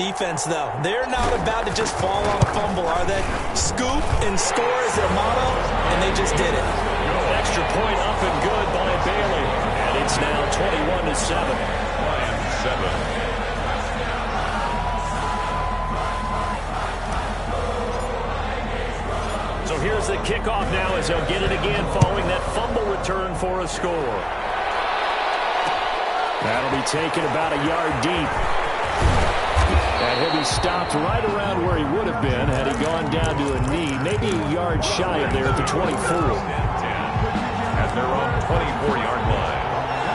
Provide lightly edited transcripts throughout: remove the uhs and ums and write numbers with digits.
defense, though. They're not about to just fall on a fumble, are they? Scoop and score is their motto, and they just did it. Extra point up and good by Bailey. And it's now 21-7. Lions 7. So here's the kickoff now as they'll get it again following that fumble return for a score. That'll be taken about a yard deep. And he'll be stopped right around where he would have been had he gone down to a knee, maybe a yard shy of there at the 24. At their own 24-yard line.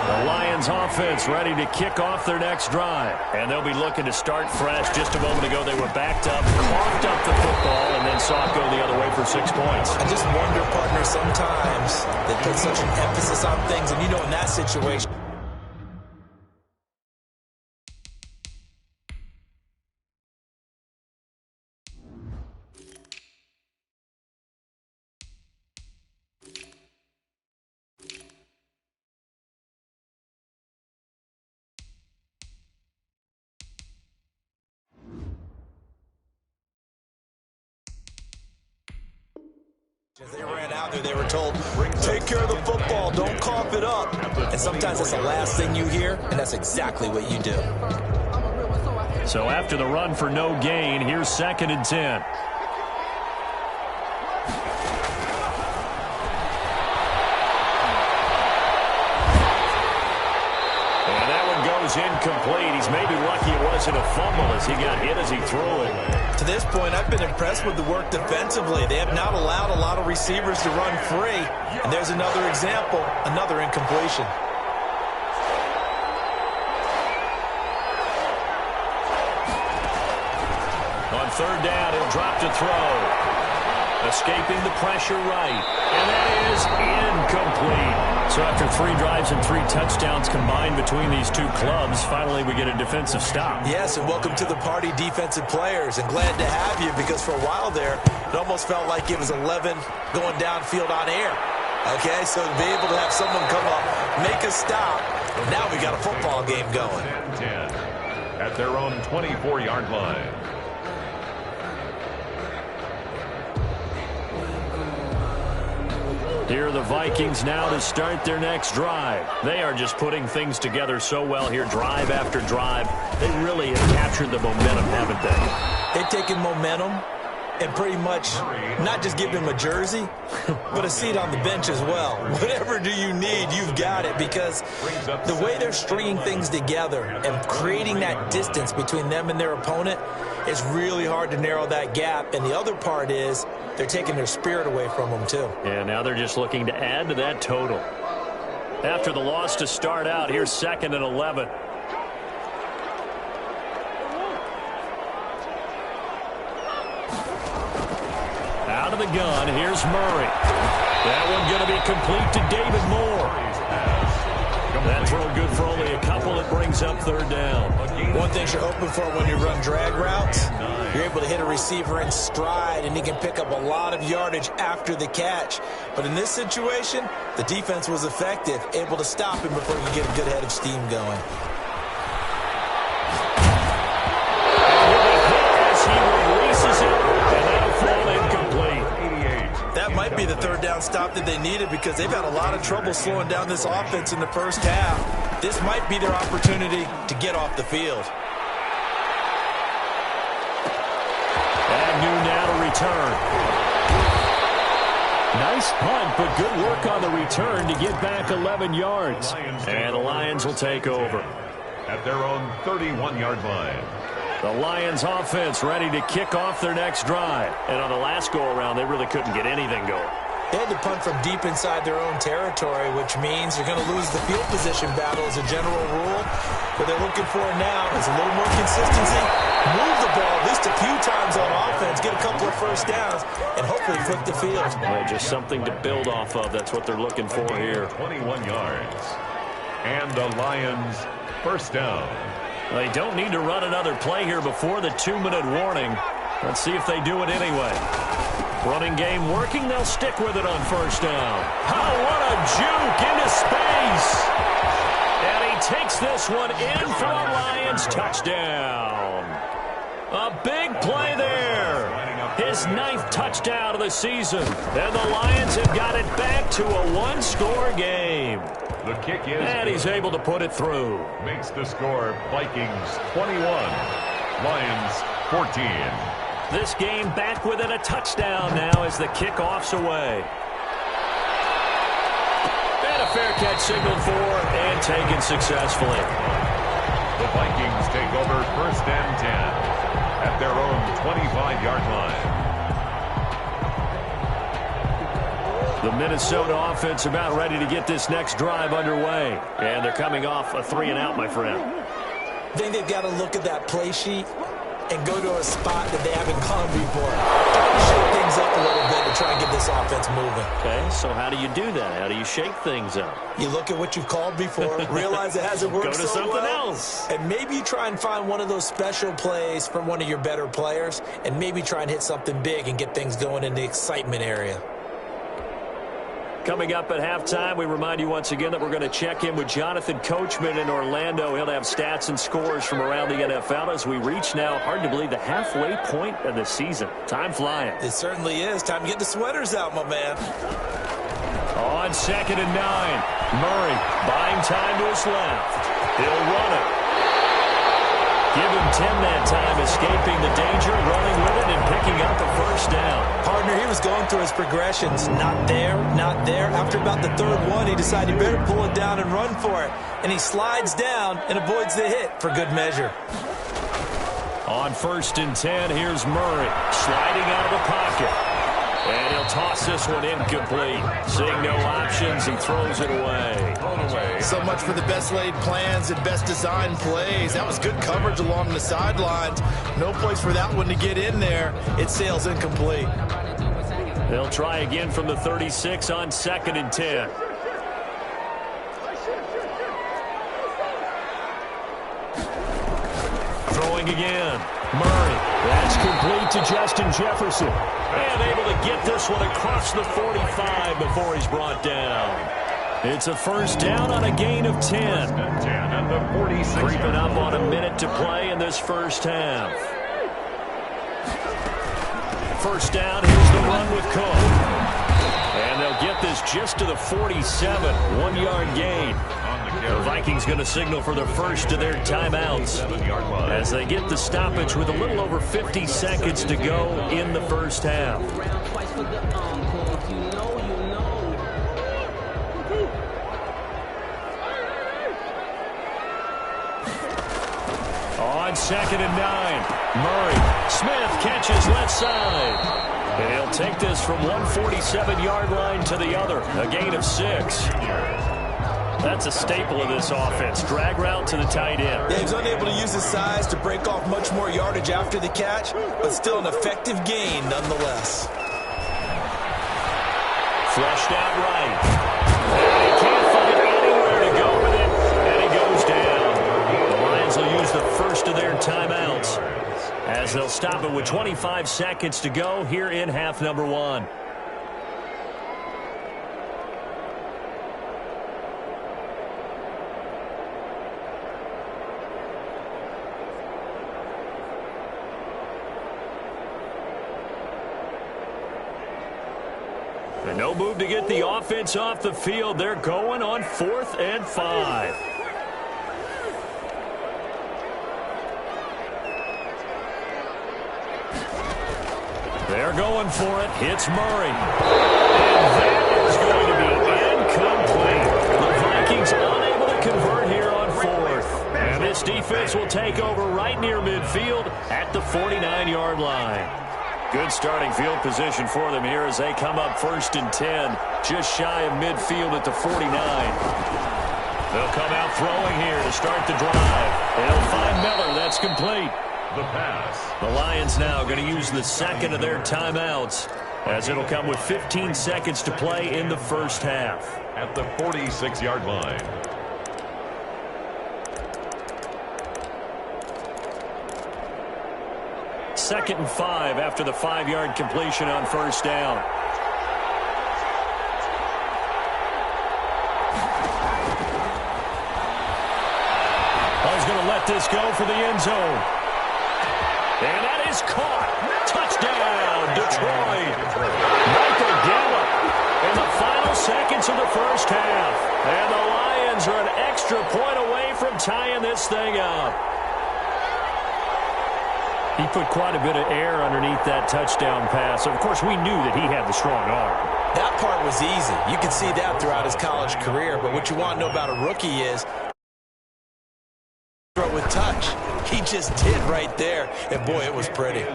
The Lions offense ready to kick off their next drive. And they'll be looking to start fresh. Just a moment ago, they were backed up, coughed up the football, and then saw it go the other way for 6 points. I just wonder, partner, sometimes they put such an emphasis on things, and you know in that situation, as they ran out there, they were told, take care of the football, don't cough it up. And sometimes that's the last thing you hear, and that's exactly what you do. So after the run for no gain, here's 2nd and 10. Incomplete. He's maybe lucky it wasn't a fumble as he got hit as he threw it. To this point, I've been impressed with the work defensively. They have not allowed a lot of receivers to run free. And there's another example, another incompletion. On 3rd down, he'll drop to throw. Escaping the pressure right. And that is incomplete. So after 3 drives and 3 touchdowns combined between these two clubs, finally we get a defensive stop. Yes, and welcome to the party, defensive players. And glad to have you because for a while there, it almost felt like it was 11 going downfield on air. Okay, so to be able to have someone come up, make a stop, now we got a football game going. 10 at their own 24-yard line. Here are the Vikings now to start their next drive. They are just putting things together so well here, drive after drive. They really have captured the momentum, haven't they? They've taken momentum and pretty much not just give them a jersey, but a seat on the bench as well. Whatever do you need, you've got it, because the way they're stringing things together and creating that distance between them and their opponent is really hard to narrow that gap. And the other part is they're taking their spirit away from them, too. And now they're just looking to add to that total. After the loss to start out, here's 2nd and 11. Out of the gun, here's Murray. That one going to be complete to David Moore. That throw good for only a couple. It brings up 3rd down. One thing you're hoping for when you run drag routes, you're able to hit a receiver in stride, and he can pick up a lot of yardage after the catch. But in this situation, the defense was effective, able to stop him before he could get a good head of steam going. As he releases it, and that'll fall incomplete. That might be the 3rd down stop that they needed because they've had a lot of trouble slowing down this offense in the first half. This might be their opportunity to get off the field. Agnew now to return. Nice punt, but good work on the return to get back 11 yards. And the Lions will take over. At their own 31-yard line. The Lions offense ready to kick off their next drive. And on the last go-around, they really couldn't get anything going. They had to punt from deep inside their own territory, which means you're going to lose the field position battle as a general rule. What they're looking for now is a little more consistency, move the ball at least a few times on offense, get a couple of first downs, and hopefully flip the field. Well, just something to build off of. That's what they're looking for here. 21 yards. And the Lions first down. They don't need to run another play here before the 2-minute warning. Let's see if they do it anyway. Running game working. They'll stick with it on first down. Oh, what a juke into space. And he takes this one in for a Lions touchdown. A big play there. His 9th touchdown of the season. And the Lions have got it back to a one-score game. The kick is and he's able to put it through. Makes the score Vikings 21, Lions 14. This game back within a touchdown now as the kickoff's away. And a fair catch signaled for and taken successfully. The Vikings take over 1st and 10 at their own 25-yard line. The Minnesota offense about ready to get this next drive underway. And they're coming off a 3-and-out, my friend. I think they've got to look at that play sheet and go to a spot that they haven't gone before. Shake things up a little bit to try and get this offense moving. Okay, so how do you do that? How do you shake things up? You look at what you've called before, realize it hasn't worked so so something well, else. and maybe you try and find one of those special plays from one of your better players, and maybe try and hit something big and get things going in the excitement area. Coming up at halftime, we remind you once again that we're going to check in with Jonathan Coachman in Orlando. He'll have stats and scores from around the NFL as we reach now, hard to believe, the halfway point of the season. Time flying. It certainly is. Time to get the sweaters out, my man. On 2nd and 9, Murray buying time to his left. He'll run it. Give him 10 that time, escaping the danger, running with it, and picking up a first down. Partner, he was going through his progressions. Not there, not there. After about the 3rd one, he decided he better pull it down and run for it. And he slides down and avoids the hit for good measure. On 1st and 10, here's Murray sliding out of the pocket. And he'll toss this one incomplete. Seeing no options, he throws it away. So much for the best laid plans and best designed plays. That was good coverage along the sidelines. No place for that one to get in there. It sails incomplete. They'll try again from the 36 on 2nd and 10. Throwing again. Murray. That's complete to Justin Jefferson. And able to get this one across the 45 before he's brought down. It's a first down on a gain of 10. And the 46. Creeping up on a minute to play in this first half. First down, here's the run with Cook. And they'll get this just to the 47, 1-yard gain. The Vikings going to signal for their first of their timeouts as they get the stoppage with a little over 50 seconds to go in the first half. On 2nd and 9, Murray. Smith catches left side. And he'll take this from 147-yard line to the other, a gain of 6. That's a staple of this offense. Drag route to the tight end. Yeah, he's unable to use his size to break off much more yardage after the catch, but still an effective gain nonetheless. Flushed out right. And he can't find anywhere to go with it, and he goes down. The Lions will use the first of their timeouts as they'll stop it with 25 seconds to go here in half number 1. And no move to get the offense off the field. They're going on 4th and 5. They're going for it. Hits Murray. And that is going to be incomplete. The Vikings unable to convert here on 4th. And this defense will take over right near midfield at the 49-yard line. Good starting field position for them here as they come up 1st and 10, just shy of midfield at the 49. They'll come out throwing here to start the drive. They'll find Miller. That's complete. The pass. The Lions now going to use the second of their timeouts as it'll come with 15 seconds to play in the first half. At the 46-yard line. Second and 5 after the 5-yard completion on first down. He's going to let this go for the end zone. And that is caught. Touchdown, Detroit. Michael Gallup in the final seconds of the first half. And the Lions are an extra point away from tying this thing up. He put quite a bit of air underneath that touchdown pass. Of course, we knew that he had the strong arm. That part was easy. You could see that throughout his college career. But what you want to know about a rookie is throw with touch. He just did right there. And, boy, it was pretty.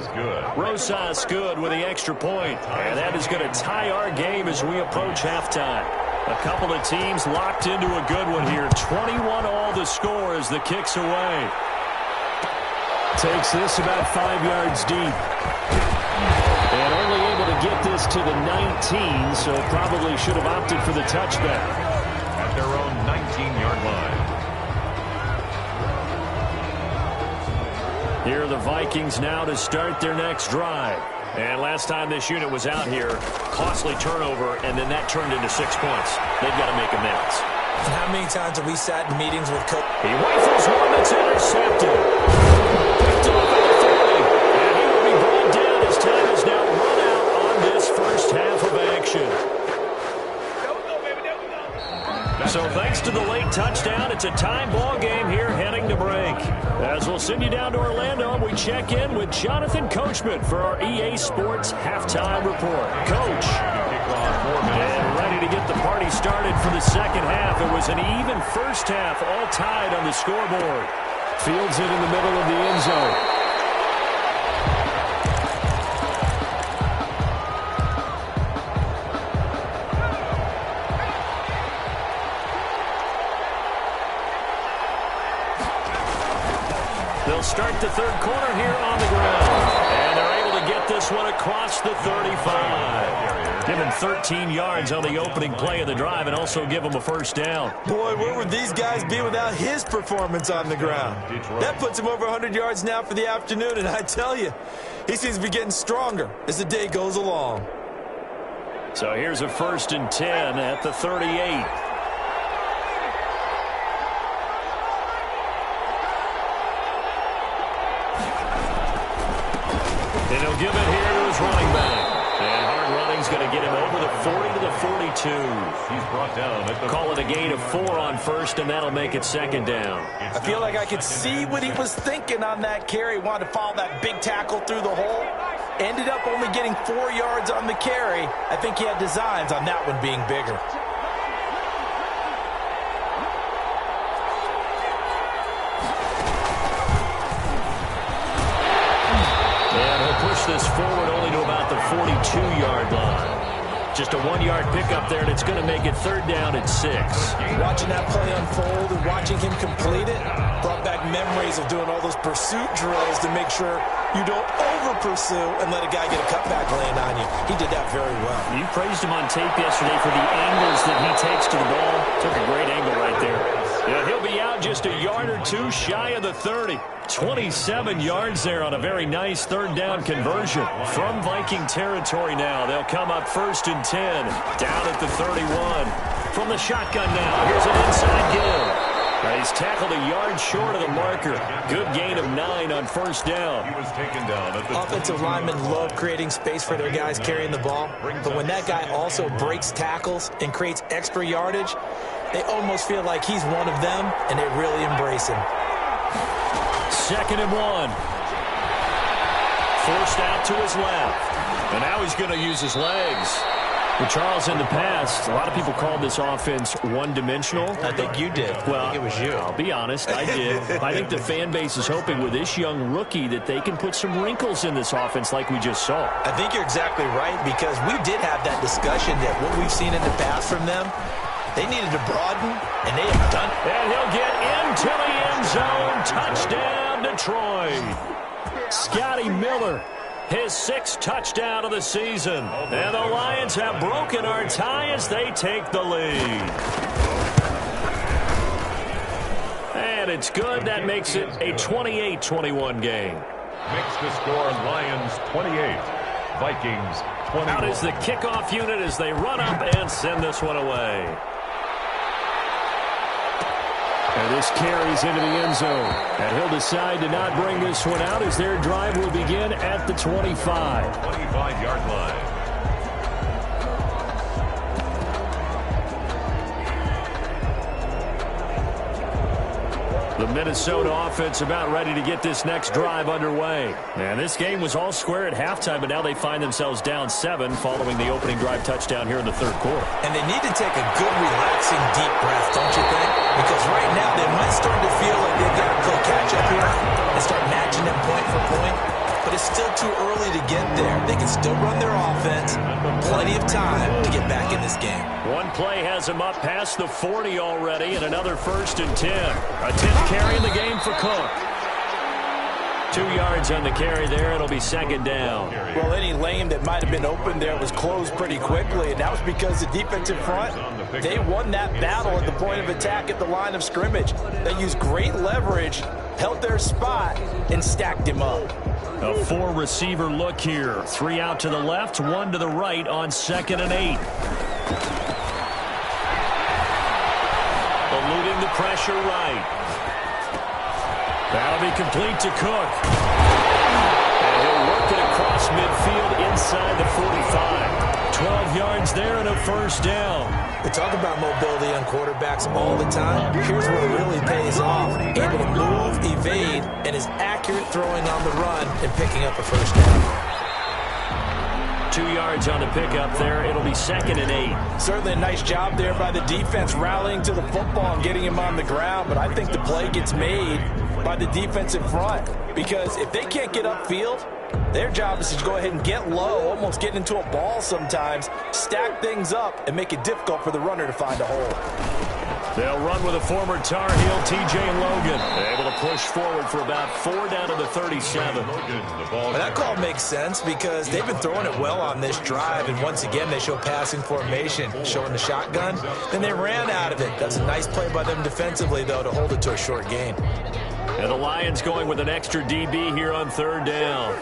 Rosas good with the extra point. And that is going to tie our game as we approach halftime. A couple of teams locked into a good one here. 21-all the score as the kick's away. Takes this about 5 yards deep. And only able to get this to the 19, so probably should have opted for the touchback. At their own 19-yard line. Here are the Vikings now to start their next drive. And last time this unit was out here, costly turnover, and then that turned into 6 points. They've got to make amends. And how many times have we sat in meetings with coach? He rifles one that's intercepted. Picked off at the 30. And he will be brought down as time is now run out on this first half of action. So thanks to the late touchdown, it's a time ball game here heading to break. As we'll send you down to Orlando, we check in with Jonathan Coachman for our EA Sports Halftime Report. Coach, and ready to get the party started for the second half. It was an even first half, all tied on the scoreboard. Fields it in the middle of the end zone. They'll start the third quarter here on the ground. And they're able to get this one across the 35. Give him 13 yards on the opening play of the drive and also give him a first down. Boy, where would these guys be without his performance on the ground? That puts him over 100 yards now for the afternoon, and I tell you, he seems to be getting stronger as the day goes along. So here's a 1st and 10 at the 38. And he'll give it here to his running back. And hard running's going to get him over the 40 to the 42. He's brought down at the Call it a gain of 4 on first, and that'll make it second down. I feel like I could see what he was thinking on that carry. Wanted to follow that big tackle through the hole. Ended up only getting 4 yards on the carry. I think he had designs on that one being bigger. This forward only to about the 42-yard line. Just a 1-yard pickup there, and it's going to make it 3rd down at 6. Watching that play unfold and watching him complete it brought back memories of doing all those pursuit drills to make sure you don't over-pursue and let a guy get a cutback laying on you. He did that very well. You praised him on tape yesterday for the angles that he takes to the ball. Took a great angle right there. Yeah, he'll be out just a yard or two shy of the 30. 27 yards there on a very nice 3rd down conversion. From Viking territory now, they'll come up 1st and 10. Down at the 31. From the shotgun now, here's an inside give. He's tackled a yard short of the marker. Good gain of 9 on 1st down. He was taken down at the Offensive linemen love creating space for their guys carrying the ball. But when that guy also breaks tackles and creates extra yardage, they almost feel like he's one of them, and they really embrace him. 2nd and 1. Forced out to his left. And now he's going to use his legs. Well, Charles, in the past, a lot of people called this offense one-dimensional. I think you did. Well, I think it was you. I'll be honest, I did. I think the fan base is hoping with this young rookie that they can put some wrinkles in this offense like we just saw. I think you're exactly right, because we did have that discussion that what we've seen in the past from them, they needed to broaden, and they have done it. And he'll get into the end zone. Touchdown, Detroit. Scotty Miller, his 6th touchdown of the season. And the Lions have broken our tie as they take the lead. And it's good. That makes it a 28-21 game. Makes the score Lions 28, Vikings 21. Out is the kickoff unit as they run up and send this one away. And And this carries into the end zone. And he'll decide to not bring this one out as their drive will begin at the 25. 25-yard line. The Minnesota offense about ready to get this next drive underway. And this game was all square at halftime, but now they find themselves down 7 following the opening drive touchdown here in the third quarter. And they need to take a good, relaxing, deep breath, don't you think? Because right now they might start to feel like they've got to play catch-up here and start matching them point for point. But it's still too early to get there. They can still run their offense. Plenty of time to get back in this game. One play has him up past the 40 already, and another 1st and 10. A 10th carry in the game for Cook. 2 yards on the carry there. It'll be 2nd down. Well, any lane that might have been open there was closed pretty quickly, and that was because the defensive front, they won that battle at the point of attack at the line of scrimmage. They used great leverage, held their spot, and stacked him up. A 4-receiver look here. 3 out to the left, 1 to the right on 2nd and 8. Eluding the pressure right. That'll be complete to Cook. And he'll work it across midfield inside the 45. 12 yards there and a 1st down. We talk about mobility on quarterbacks all the time. Here's where it really pays off. Able to move, evade, and is accurate throwing on the run and picking up a 1st down. 2 yards on the pickup there. It'll be 2nd and 8. Certainly a nice job there by the defense rallying to the football and getting him on the ground, but I think the play gets made by the defensive front because if they can't get upfield, their job is to go ahead and get low, almost get into a ball sometimes, stack things up, and make it difficult for the runner to find a hole. They'll run with a former Tar Heel, T.J. Logan. They're able to push forward for about 4 down to the 37. Well, that call makes sense because they've been throwing it well on this drive, and once again they show passing formation, showing the shotgun. Then they ran out of it. That's a nice play by them defensively, though, to hold it to a short gain. And the Lions going with an extra DB here on 3rd down.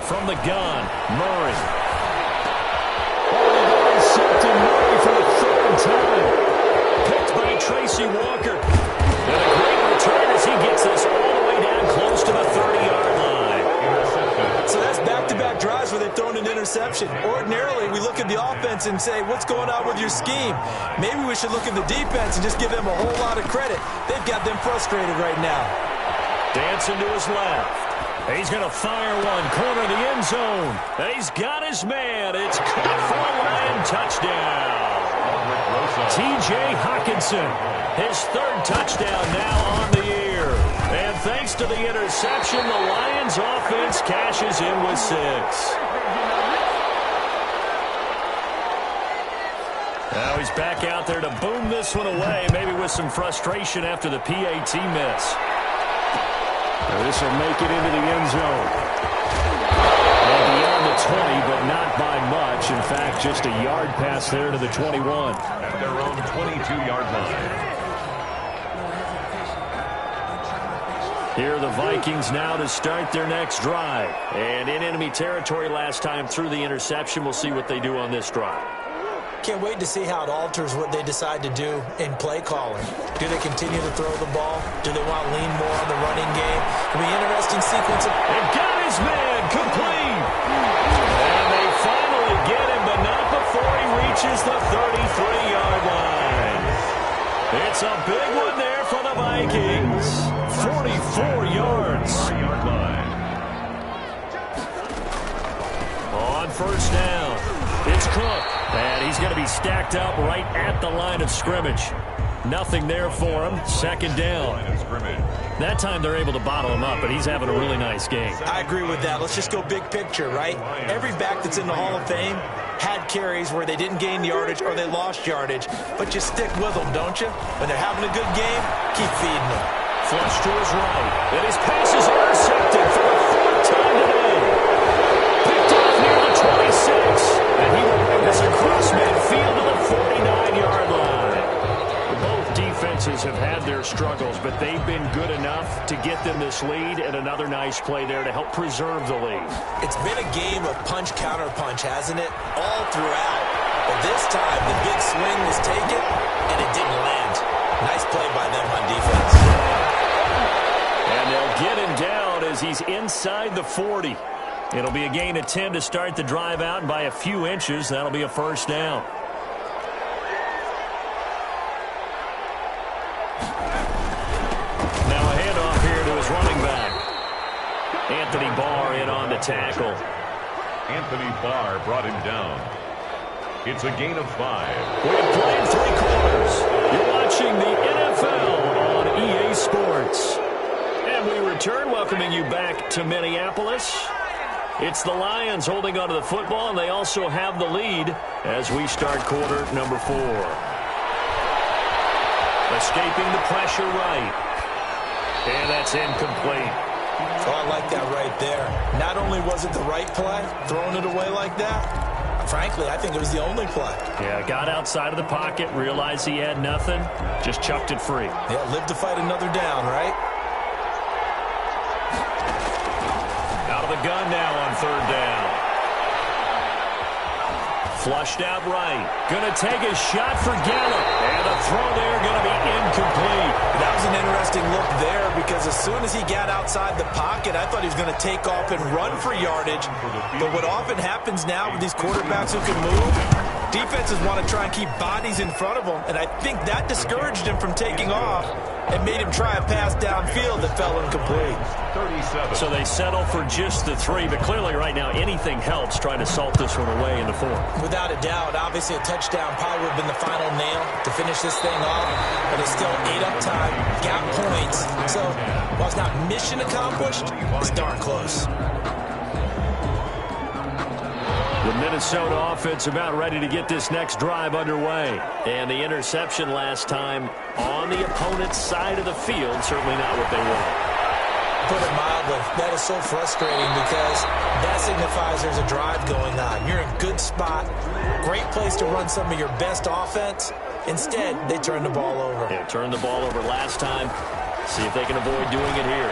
From the gun, Murray. Oh, intercepted Murray for the 3rd time. Picked by Tracy Walker. And a great return as he gets this all the way down close to the 30-yard line. So that's back-to-back drives where they've thrown an interception. Ordinarily, we look at the offense and say, what's going on with your scheme? Maybe we should look at the defense and just give them a whole lot of credit. They've got them frustrated right now. Dancing to his left. He's going to fire one, corner of the end zone. He's got his man. It's caught for a Lion touchdown. T.J. Hockenson, his 3rd touchdown now on the year. And thanks to the interception, the Lions offense cashes in with 6. Now he's back out there to boom this one away, maybe with some frustration after the PAT miss. This will make it into the end zone. And beyond the 20, but not by much. In fact, just a yard pass there to the 21. At their own 22-yard line. Here are the Vikings now to start their next drive. And in enemy territory last time through the interception. We'll see what they do on this drive. Can't wait to see how it alters what they decide to do in play calling. Do they continue to throw the ball? Do they want to lean more on the running game? It'll be an interesting sequence. And got his man complete. And they finally get him, but not before he reaches the 33-yard line. It's a big one there for the Vikings. 44 yards. 4-yard line. On 1st down, it's Cook. And he's going to be stacked up right at the line of scrimmage. Nothing there for him. 2nd down. That time they're able to bottle him up, but he's having a really nice game. I agree with that. Let's just go big picture, right? Every back that's in the Hall of Fame had carries where they didn't gain yardage or they lost yardage, but you stick with them, don't you? When they're having a good game, keep feeding them. Flush to his right. And his pass is intercepted for the 4th time today. Picked off near the 26. And he will bring us across midfield to the 49-yard line. Both defenses have had their struggles, but they've been good enough to get them this lead, and another nice play there to help preserve the lead. It's been a game of punch-counter-punch, hasn't it? All throughout. But this time, the big swing was taken, and it didn't land. Nice play by them on defense. And they'll get him down as he's inside the 40. It'll be a gain of 10 to start the drive out, and by a few inches, that'll be a first down. Now a handoff here to his running back. Anthony Barr in on the tackle. Anthony Barr brought him down. It's a gain of 5. We've played 3 quarters. You're watching the NFL on EA Sports. And we return, welcoming you back to Minneapolis. It's the Lions holding onto the football, and they also have the lead as we start quarter number 4. Escaping the pressure right. And that's incomplete. Oh, I like that right there. Not only was it the right play, throwing it away like that, frankly, I think it was the only play. Yeah, got outside of the pocket, realized he had nothing, just chucked it free. Yeah, live to fight another down, right? Out of the gun now on 3rd down. Flushed out right. Going to take a shot for Gallup. And the throw there going to be incomplete. That was an interesting look there because as soon as he got outside the pocket, I thought he was going to take off and run for yardage. But what often happens now with these quarterbacks who can move, defenses want to try and keep bodies in front of them. And I think that discouraged him from taking off and made him try a pass downfield that fell incomplete. 37. So they settle for just the 3, but clearly right now anything helps trying to salt this one away in the 4th. Without a doubt, obviously a touchdown probably would have been the final nail to finish this thing off, but it's still 8 up time, got points. So while it's not mission accomplished, it's darn close. The Minnesota offense about ready to get this next drive underway. And the interception last time on the opponent's side of the field, certainly not what they wanted. Put it mildly, that is so frustrating because that signifies there's a drive going on. You're in a good spot, great place to run some of your best offense. Instead, they turn the ball over. They turned the ball over last time. See if they can avoid doing it here.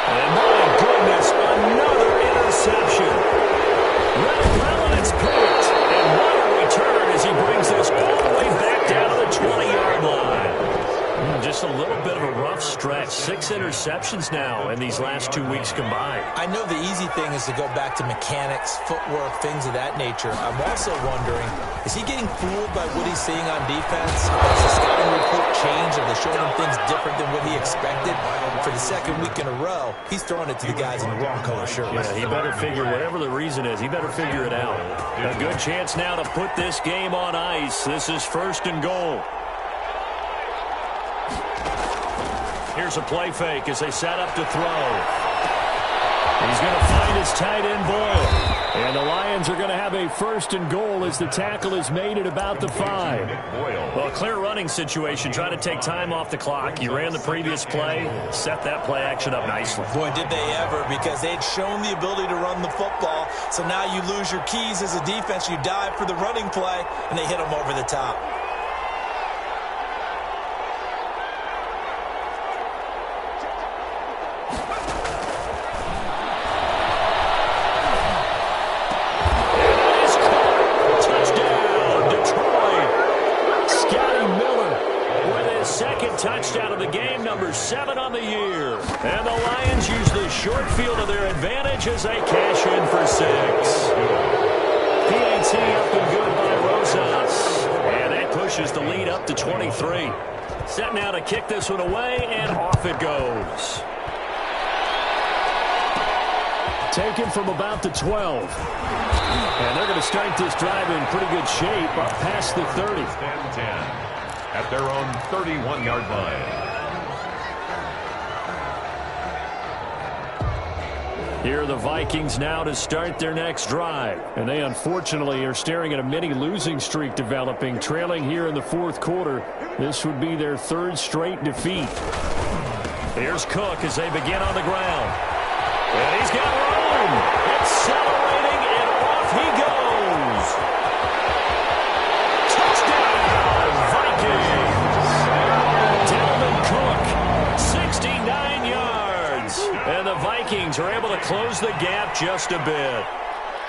And my goodness, another interception. Well, it's picked. And what a return as he brings this all the way back down to the 20-yard line. Just a little bit of a rough stretch. 6 interceptions now in these last 2 weeks combined. I know the easy thing is to go back to mechanics, footwork, things of that nature. I'm also wondering, is he getting fooled by what he's seeing on defense? Has the scouting report changed? Are they showing him things different than what he expected? For the 2nd week in a row, he's throwing it to the guys in the wrong color shirts. Yeah, he better figure, whatever the reason is, he better figure it out. A good chance now to put this game on ice. This is 1st and goal. Here's a play fake as they set up to throw. He's going to find his tight end Boyle. And the Lions are going to have a 1st and goal as the tackle is made at about the 5. Well, a clear running situation, trying to take time off the clock. You ran the previous play, set that play action up nicely. Boy, did they ever, because they'd shown the ability to run the football. So now you lose your keys as a defense. You dive for the running play, and they hit them over the top. Touchdown of the game, number 7 on the year. And the Lions use the short field to their advantage as they cash in for 6. PAT up and good by Rosas. And that pushes the lead up to 23. Set now to kick this one away, and off it goes. Taken from about the 12. And they're going to start this drive in pretty good shape up past the 30. 10-10. At their own 31-yard line. Here are the Vikings now to start their next drive. And they unfortunately are staring at a mini losing streak developing, trailing here in the 4th quarter. This would be their 3rd straight defeat. Here's Cook as they begin on the ground. And he's got room. Accelerating, and off he goes. Touchdown, Vikings. Down the close the gap just a bit.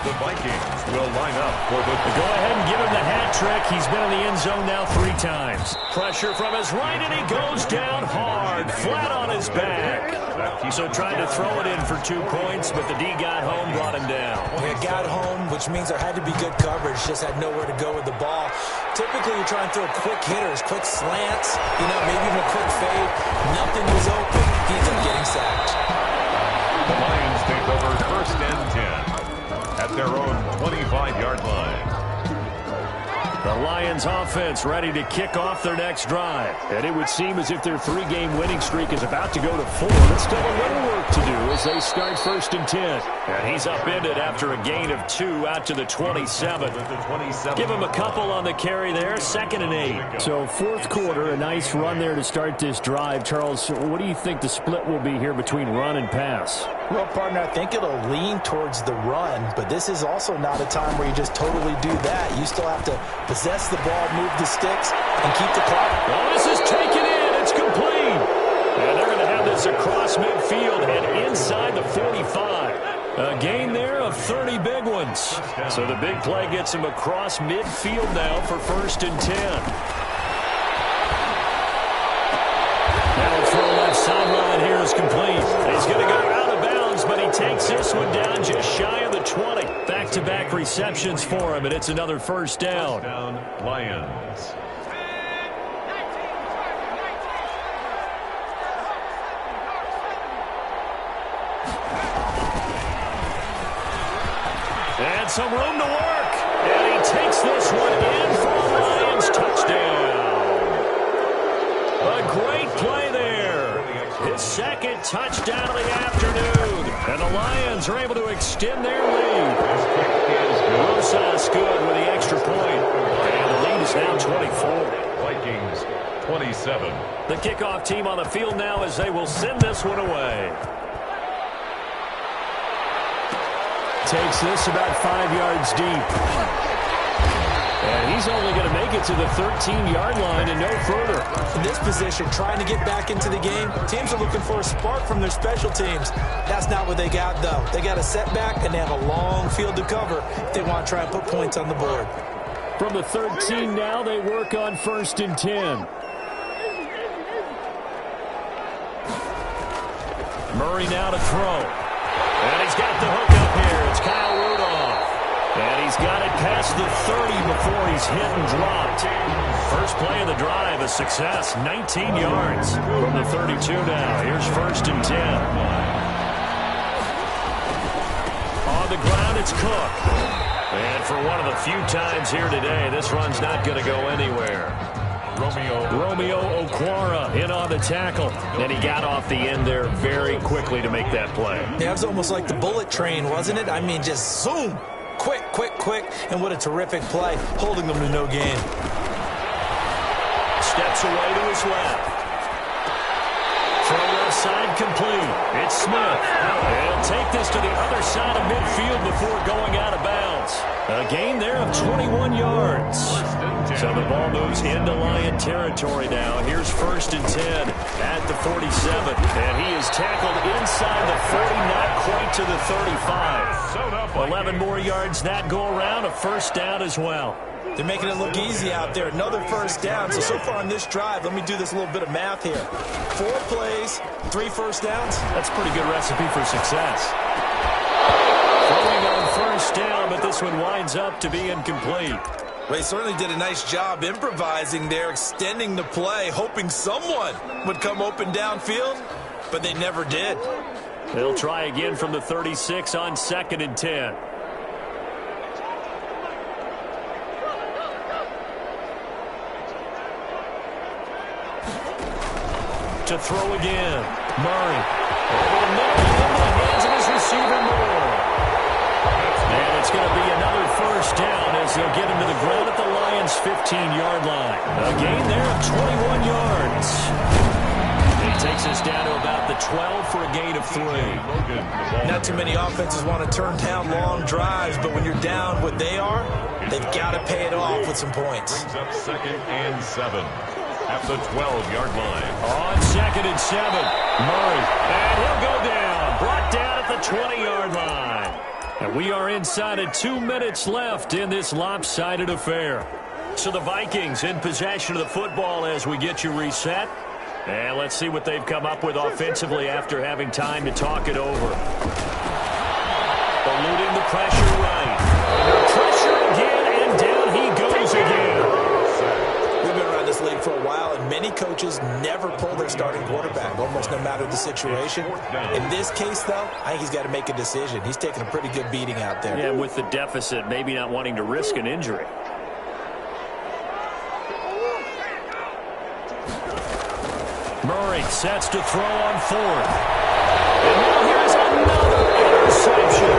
The Vikings will line up for the... Go ahead and give him the hat trick. He's been in the end zone now 3 times. Pressure from his right, and he goes down hard, flat on his back. So tried to throw it in for 2 points, but the D got home, brought him down. Yeah, got home, which means there had to be good coverage. Just had nowhere to go with the ball. Typically, you try and throw quick hitters, quick slants, maybe even a quick fade. Nothing was open. He ends up getting sacked. The Lions take over 1st and 10 at their own 25-yard line. The Lions offense ready to kick off their next drive. And it would seem as if their 3-game winning streak is about to go to 4. But still a little work to do as they start 1st and 10. And he's upended after a gain of 2 out to the 27. Give him a couple on the carry there, 2nd and 8. So 4th quarter, a nice run there to start this drive. Charles, what do you think the split will be here between run and pass? Well, partner, I think it'll lean towards the run, but this is also not a time where you just totally do that. You still have to possess the ball, move the sticks, and keep the clock. Well, this is taken in. It's complete. And they're going to have this across midfield and inside the 45. A gain there of 30 big ones. So the big play gets him across midfield now for 1st and 10. Now throw left sideline here is complete. He's going to go out of bounds, but he takes this one down just shy of the 20. Back-to-back receptions for him, and it's another 1st down. First down, Lions. And some room to work. And he takes this one in for a Lions touchdown. A great play there. His 2nd touchdown of the afternoon. And the Lions are able to extend their lead. Rosas good with the extra point. And the lead is now 24. Vikings 27. The kickoff team on the field now as they will send this one away. Takes this about 5 yards deep. And he's only going to make it to the 13-yard line and no further. In this position, trying to get back into the game, teams are looking for a spark from their special teams. That's not what they got, though. They got a setback, and they have a long field to cover if they want to try and put points on the board. From the 13 now, they work on 1st and 10. Murray now to throw. And he's got the hook up here. It's Kyle Rudolph. And he's got it past the 30 before he's hit and dropped. First play of the drive, a success. 19 yards from the 32 now. Here's 1st and 10. On the ground, it's Cook. And for one of the few times here today, this run's not going to go anywhere. Romeo Okwara in on the tackle. And he got off the end there very quickly to make that play. Yeah, it was almost like the bullet train, wasn't it? I mean, just zoom. Quick, quick, quick. And what a terrific play, holding them to no gain. Steps away to his left. Throw left side complete. It's Smith. He'll take this to the other side of midfield before going out of bounds. A gain there of 21 yards. So the ball moves into Lion territory now. Here's 1st and 10 at the 47. And he is tackled inside the 40, not quite to the 35. 11 more yards that go around, a 1st down as well. They're making it look easy out there. Another 1st down. So far on this drive, let me do this little bit of math here. 4 plays, 3 1st downs. That's a pretty good recipe for success. Throwing on 1st down, but this one winds up to be incomplete. Well, he certainly did a nice job improvising there, extending the play, hoping someone would come open downfield, but they never did. They'll try again from the 36 on 2nd and 10. To throw again. Murray. Over the middle, into the hands of his receiver, Moore. And it's going to be another 1st down as they'll get him to the ground at the Lions' 15-yard line. A gain there of 21 yards. He takes us down to about the 12 for a gain of 3. Not too many offenses want to turn down long drives, but when you're down what they are, they've got to pay it off with some points. Brings up 2nd and 7 at the 12-yard line. On 2nd and 7, Murray. And he'll go down. brought down at the 20-yard line. And we are inside of 2 minutes left in this lopsided affair. So the Vikings in possession of the football as we get you reset. And let's see what they've come up with offensively after having time to talk it over. Eluding the pressure right. Under pressure again, and down he goes again. We've been around this league for a while, and many coaches never pull their starting quarterback, almost no matter the situation. In this case, though, I think he's got to make a decision. He's taking a pretty good beating out there. Yeah, with the deficit, maybe not wanting to risk an injury. Murray sets to throw on fourth. And now here's another interception.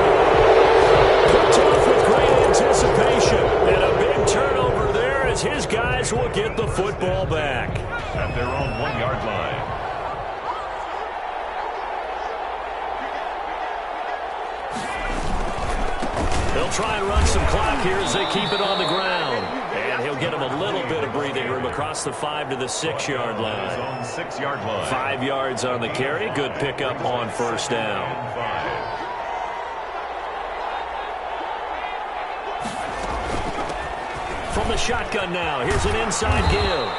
Picked off with great anticipation. And a big turnover there as his guys will get the football back. At their own 1-yard line. They'll try and run some clock here as they keep it on the ground. And he'll get him a little bit of breathing room across the 5 to the 6-yard line. His own 6-yard line. 5 yards on the carry. Good pickup on first down. From the shotgun now, here's an inside give.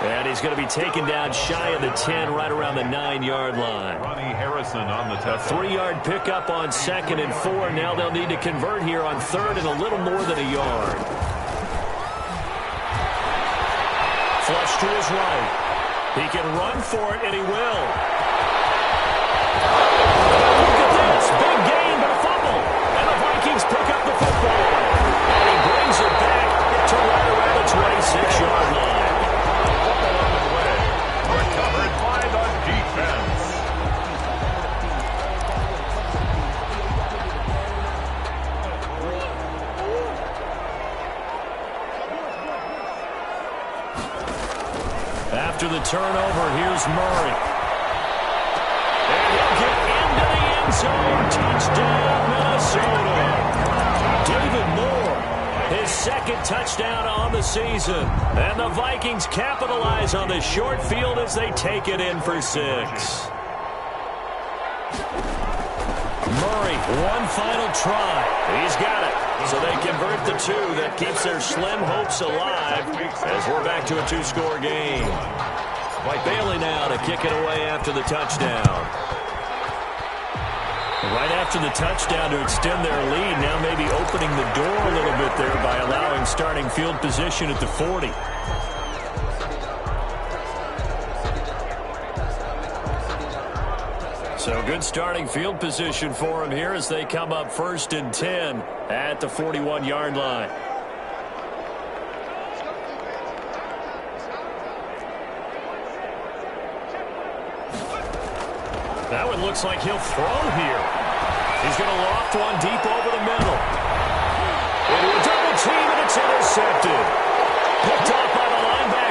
And he's going to be taken down shy of the 10, right around the 9-yard line. Ronnie Harrison on the A 3-yard pickup on 2nd and 4. Now they'll need to convert here on 3rd and a little more than a yard. Flush to his right. He can run for it, and he will. Look at this. Big gain, but a fumble. And the Vikings pick up the football. And he brings it back to right around the 26-yard line. Recovered by the defense. After the turnover, here's Murray. And he'll get into the end zone. Touchdown, Minnesota. David Moore, his 2nd touchdown on the season. And the Vikings capitalize on the short field as they take it in for 6. Murray, one final try. He's got it. So they convert the 2. That keeps their slim hopes alive as we're back to a 2-score game. Bailey now to kick it away after the touchdown. Right after the touchdown to extend their lead, now maybe opening the door a little bit there by allowing starting field position at the 40. So good starting field position for him here as they come up 1st and 10 at the 41-yard line. That one looks like he'll throw here. He's going to loft one deep over the middle. Into a double team, and it's intercepted. Picked off by the linebacker.